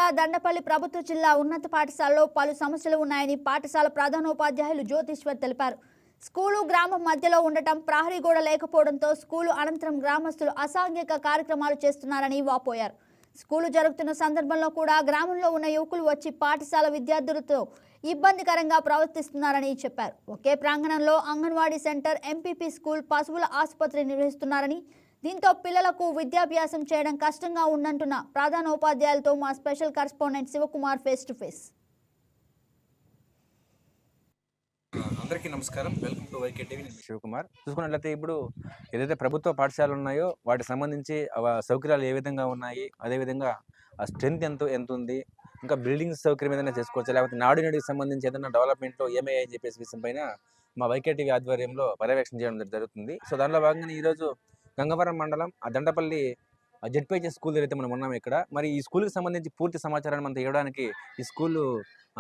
జిల్లా దండపల్లి ప్రభుత్వ జిల్లా ఉన్నత పాఠశాలలో పలు సమస్యలు ఉన్నాయని పాఠశాల ప్రధానోపాధ్యాయులు జ్యోతిశ్వర్ తెలిపారు. స్కూలు గ్రామం మధ్యలో ఉండటం, ప్రహరీ గోడ లేకపోవడంతో స్కూలు అనంతరం గ్రామస్తులు అసాంఘిక కార్యక్రమాలు చేస్తున్నారని వాపోయారు. స్కూలు జరుగుతున్న సందర్భంలో కూడా గ్రామంలో ఉన్న యువకులు వచ్చి పాఠశాల విద్యార్థులతో ఇబ్బందికరంగా ప్రవర్తిస్తున్నారని చెప్పారు. ఒకే ప్రాంగణంలో అంగన్వాడీ సెంటర్, ఎంపీపీ స్కూల్, పశువుల ఆసుపత్రి నిర్వహిస్తున్నారని, దీంతో పిల్లలకు విద్యాభ్యాసం చేయడం కష్టంగా ఉందంటున్న ప్రధానోపాధ్యాయులతో మా special correspondent Shivakumar face to face. అందరికీ నమస్కారం. Welcome to YK TV. నేను శివకుమార్. చూసుకున్నట్లయితే ఇప్పుడు ఏదైతే ప్రభుత్వ పాఠశాలలు ఉన్నాయో వాటికి సంబంధించి సౌకర్యాలు ఏ విధంగా ఉన్నాయి, అదేవిధంగా ఆ స్ట్రెంత్ ఎంత ఉంది, ఇంకా బిల్డింగ్స్ సౌకర్యం ఏదైనా చేసుకోవచ్చు, లేకపోతే నాడికి సంబంధించి ఏదైనా డెవలప్మెంట్లో ఏమయ్యాయి అని చెప్పేసి విషయం పైన మా వైకే టీవీ ఆధ్వర్యంలో పర్యవేక్షణ చేయడం జరుగుతుంది. సో దానిలో భాగంగా ఈరోజు గంగవరం మండలం ఆ దండపల్లి జెడ్పీహెచ్ఎస్ స్కూల్ అయితే మనం ఉన్నాం ఇక్కడ. మరి ఈ స్కూల్కి సంబంధించి పూర్తి సమాచారాన్ని మనతో ఇవ్వడానికి ఈ స్కూల్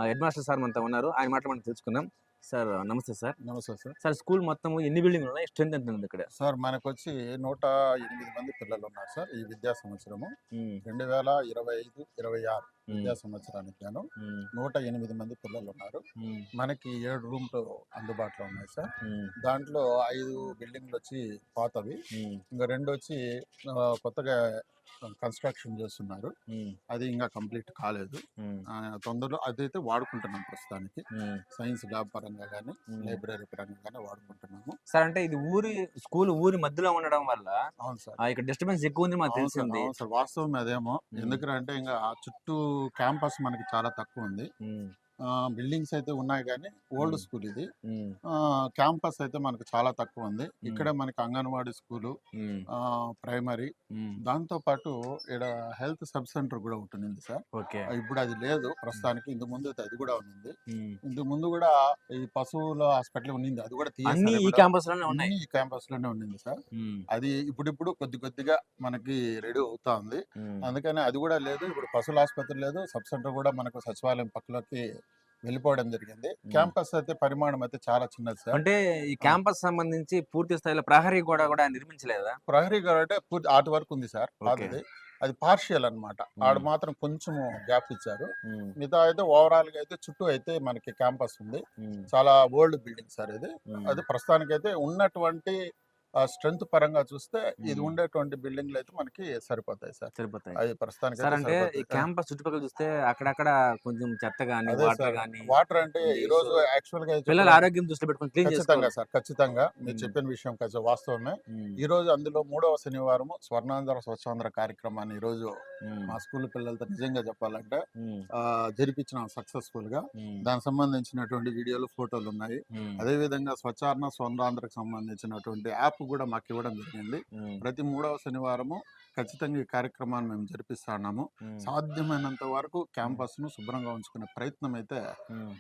హెడ్ మాస్టర్ సార్ మనతో ఉన్నారు. ఆయన మాట మనం తెలుసుకుందాం. సార్ నమస్తే సార్. నమస్తే సార్. సార్ స్కూల్ మొత్తం ఎన్ని బిల్డింగ్లు ఉన్నాయి, స్ట్రెంత్ ఎంత ఉంది ఇక్కడ? సార్ మనకు వచ్చి 108 మంది పిల్లలు ఉన్నారు సార్. ఈ విద్యా సంవత్సరము 2025-26 విద్యా సంవత్సరానికి గాను 108 మంది పిల్లలు ఉన్నారు. మనకి 7 రూమ్లు అందుబాటులో ఉన్నాయి సార్. దాంట్లో 5 బిల్డింగ్లు వచ్చి పాతవి, ఇంకా 2 వచ్చి కొత్తగా కన్స్ట్రక్షన్ చేస్తున్నారు. అది ఇంకా కంప్లీట్ కాలేదు. తొందరలో అదైతే వాడుకుంటున్నాం ప్రస్తుతానికి. సైన్స్ ల్యాబ్ పరంగా కానీ, లైబ్రరీ పరంగా కానీ వాడుకుంటున్నాము సార్. అంటే ఇది ఊరి మధ్యలో ఉండడం వల్ల అవును సార్, ఇక్కడ డిస్టర్బెన్స్ ఎక్కువ ఉంది మాకు తెలిసింది సార్. వాస్తవం అదేమో. ఎందుకంటే ఇంకా చుట్టూ క్యాంపస్ మనకి చాలా తక్కువ ఉంది. బిల్డింగ్స్ అయితే ఉన్నాయి కానీ ఓల్డ్ స్కూల్ ఇది. క్యాంపస్ అయితే మనకు చాలా తక్కువ ఉంది. ఇక్కడే మనకి అంగన్వాడీ స్కూలు, ప్రైమరీ, దాంతో పాటు ఇక్కడ హెల్త్ సబ్ సెంటర్ కూడా ఉంటుంది సార్. ఇప్పుడు అది లేదు ప్రస్తుతానికి. ఇంతకు ముందు అయితే అది కూడా ఉంది. ఇంతకు ముందు కూడా ఈ పశువుల హాస్పిటల్ ఉంది, అది కూడా ఈ క్యాంపస్ లోనే ఉండింది సార్. అది ఇప్పుడు కొద్దిగా మనకి రెడీ అవుతా ఉంది. అందుకని అది కూడా లేదు. ఇప్పుడు పశువుల ఆసుపత్రి లేదు, సబ్ సెంటర్ కూడా మనకు సచివాలయం పక్కలోకి వెళ్ళిపోవడం జరిగింది. క్యాంపస్ అయితే పరిమాణం అయితే చాలా చిన్నది సార్. అంటే ఈ క్యాంపస్ సంబంధించి పూర్తి స్థాయిలో ప్రహరీ కూడా నిర్మించలేదా? ప్రహరీ గోడ అంటే పూర్తి ఆర్ట్ వర్క్ ఉంది సార్. అది పార్షియల్ అన్నమాట. ఆడ మాత్రం కొంచెం గ్యాప్ ఇచ్చారు. మిగతా అయితే ఓవరాల్ గా అయితే చుట్టూ అయితే మనకి క్యాంపస్ ఉంది. చాలా ఓల్డ్ బిల్డింగ్ సార్ ఇది. అది ప్రస్తుతానికి అయితే ఉన్నటువంటి స్ట్రెంత్ పరంగా చూస్తే ఇది ఉండేటువంటి బిల్డింగ్లు అయితే మనకి సరిపోతాయి సార్. అది ప్రస్తుతానికి అంటే ఈ క్యాంపస్ చుట్టుపక్కల చూస్తే అక్కడక్కడ కొంచెం చెత్త గానీ, వాటర్ అంటే ఈ రోజు యాక్చువల్ గా పిల్లల ఆరోగ్యం దృష్టి పెట్టుకుని ఖచ్చితంగా సార్, ఖచ్చితంగా మీరు చెప్పిన విషయం వాస్తవమే. ఈ రోజు అందులో 3వ శనివారం స్వర్ణాంధ్ర స్వచ్ఛాంధ్ర కార్యక్రమాన్ని ఈ రోజు మా స్కూల్ పిల్లలతో నిజంగా చెప్పాలంటే జరిపించిన సక్సెస్ఫుల్ గా. దానికి సంబంధించినటువంటి వీడియోలు, ఫోటోలు ఉన్నాయి. అదే విధంగా స్వచ్ఛారణ స్వర్ణాంధ్రకు సంబంధించినటువంటి యాప్ కూడా మాకు ఇవ్వడం జరిగింది. ప్రతి 3వ శనివారము ఖచ్చితంగా ఈ కార్యక్రమాన్ని మేము జరిపిస్తున్నాము. సాధ్యమైనంత వరకు క్యాంపస్ ను శుభ్రంగా ఉంచుకునే ప్రయత్నం అయితే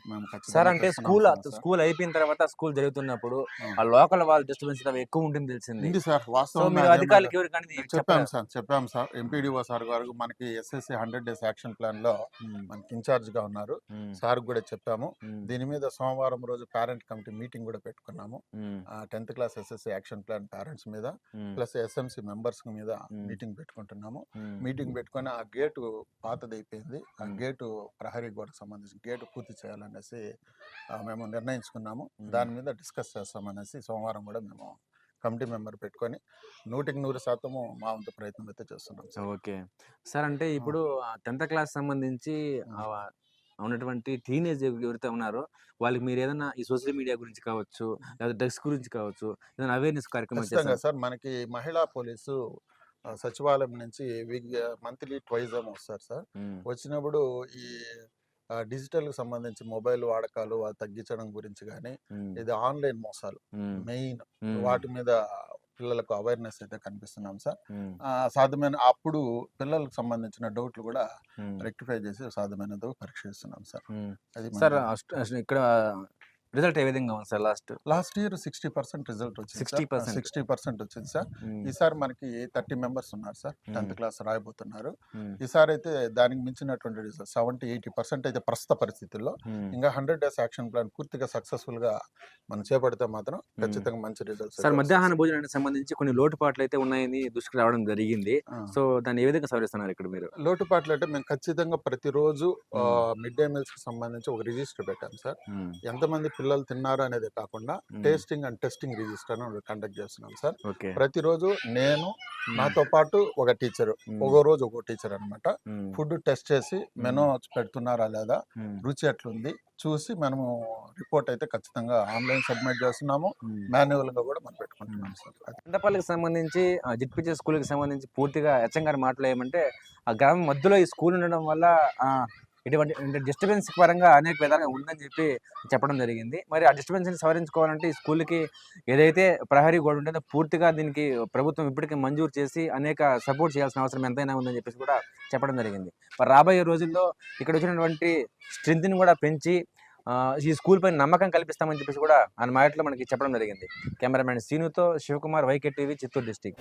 మేము సార్. అంటే స్కూల్ అయిపోయిన తర్వాత స్కూల్ జరుగుతున్నప్పుడు ఆ లోకల్ వాళ్ళ డిస్టర్బెన్స్ ఎక్కువ ఉంటుంది తెలిసింది సార్. వాస్తవం చెప్పాం సార్. ఎంపీడీఓ సార్ గారు మనకి ఎస్ఎస్సి 100 డేస్ యాక్షన్ ప్లాన్ లో మనకి ఇన్ఛార్జ్ గా ఉన్నారు. సార్ కూడా చెప్పాము. దీని మీద సోమవారం రోజు పేరెంట్ కమిటీ మీటింగ్ కూడా పెట్టుకున్నాము. 10th class SSC action plan parents మీద ప్లస్ ఎస్ఎంసి మెంబర్స్ మీద మీటింగ్ పెట్టుకుంటున్నాము. మీటింగ్ పెట్టుకొని ఆ గేటు పాతది అయిపోయింది. ఆ గేటు ప్రహరీ గోడకు సంబంధించిన గేటు పూర్తి చేయాలనేసి మేము నిర్ణయించుకున్నాము. దాని మీద డిస్కస్ చేస్తామనేసి సోమవారం కూడా మేము కమిటీ మెంబర్ పెట్టుకొని 100% మా వంతు ప్రయత్నం అయితే చేస్తున్నాం సార్. Okay sir. అంటే ఇప్పుడు 10th క్లాస్ సంబంధించి ఉన్నటువంటి టీనేజ్ ఎవరైతే ఉన్నారో వాళ్ళకి మీరు ఏదైనా ఈ సోషల్ మీడియా గురించి కావచ్చు, లేదా డ్రగ్స్ గురించి కావచ్చు, ఏదైనా అవేర్నెస్ కార్యక్రమం చేస్తారా సార్? మనకి మహిళా పోలీసు సచివాలయం నుంచి మంత్లీ ట్వైజ్ వస్తారు సార్. వచ్చినప్పుడు ఈ డిజిటల్ కి సంబంధించి మొబైల్ వాడకాలు తగ్గించడం గురించి కానీ, ఇది ఆన్లైన్ మోసాలు మెయిన్ వాటి మీద పిల్లలకు అవేర్నెస్ అయితే కనిపిస్తున్నాం సార్. సాధ్యమైన అప్పుడు పిల్లలకు సంబంధించిన డౌట్లు కూడా రెక్టిఫై చేసి సాధ్యమైనంత పరీక్షిస్తున్నాం సార్. అది సార్. ఇక్కడ రిజల్ట్ ఏ విధంగా ఉంది సార్ లాస్ట్ ఇయర్ 60% రిజల్ట్ వచ్చింది 60%. 60% వచ్చింది సార్. ఈసారి మనకి 30 మెంబర్స్ ఉన్నారు సార్ 10th క్లాస్ రాయబోతున్నారు. ఈసారి అయితే దానికి మించినటువంటి రిజల్ట్ 70-80% అయితే ప్రస్తుత పరిస్థితుల్లో. ఇంకా 100 days యాక్షన్ ప్లాన్ పూర్తిగా సక్సెస్ఫుల్ గా మనం చేపడితే మాత్రం ఖచ్చితంగా మంచి రిజల్ట్స్. సార్ మధ్యాహ్న భోజనానికి సంబంధించి కొన్ని లోటుపాట్లు అయితే ఉన్నాయని దృష్టికి రావడం జరిగింది. సో దాన్ని ఏ విధంగా సవరిస్తున్నారు ఇక్కడ మీరు? లోటుపాట్లు అంటే మేము ఖచ్చితంగా ప్రతిరోజు మిడ్ డే మీల్స్ కి సంబంధించి ఒక రిజిస్టర్ పెట్టాం సార్. ఎంతమంది పిల్లలు తిన్నారు అనేది కాకుండా tasting and testing register conduct చేస్తున్నాం సార్. ప్రతిరోజు నేను నాతో పాటు ఒక టీచర్, ఒక రోజు ఒక టీచర్ అన్నమాట, ఫుడ్ టెస్ట్ చేసి మెనూ పెడుతున్నారా లేదా, రుచి ఎట్లుంది చూసి మనము రిపోర్ట్ అయితే ఖచ్చితంగా ఆన్లైన్ సబ్మిట్ చేస్తున్నాము, మాన్యువల్ గా కూడా మనం పెట్టుకుంటున్నాం సార్. చింతపల్లికి సంబంధించి జిట్పిచే స్కూల్కి సంబంధించి పూర్తిగా హెచ్ఎం గారి మాటలు ఏమంటే ఆ గ్రామం మధ్యలో ఈ స్కూల్ ఉండడం వల్ల ఇటువంటి డిస్టర్బెన్స్ పరంగా అనేక విధాలుగా ఉందని చెప్పడం జరిగింది. మరి ఆ డిస్టర్బెన్స్ని సవరించుకోవాలంటే ఈ స్కూల్కి ఏదైతే ప్రహరీ గోడ ఉంటుందో పూర్తిగా దీనికి ప్రభుత్వం ఇప్పటికే మంజూరు చేసి అనేక సపోర్ట్ చేయాల్సిన అవసరం ఎంతైనా ఉందని చెప్పేసి కూడా చెప్పడం జరిగింది. మరి రాబోయే రోజుల్లో ఇక్కడ వచ్చినటువంటి స్ట్రెంత్ని కూడా పెంచి ఈ స్కూల్ పైన నమ్మకం కల్పిస్తామని చెప్పేసి కూడా ఆయన మాటలో మనకి చెప్పడం జరిగింది. కెమెరామ్యాన్ సీనుతో Shivakumar, YK TV, Chittoor district.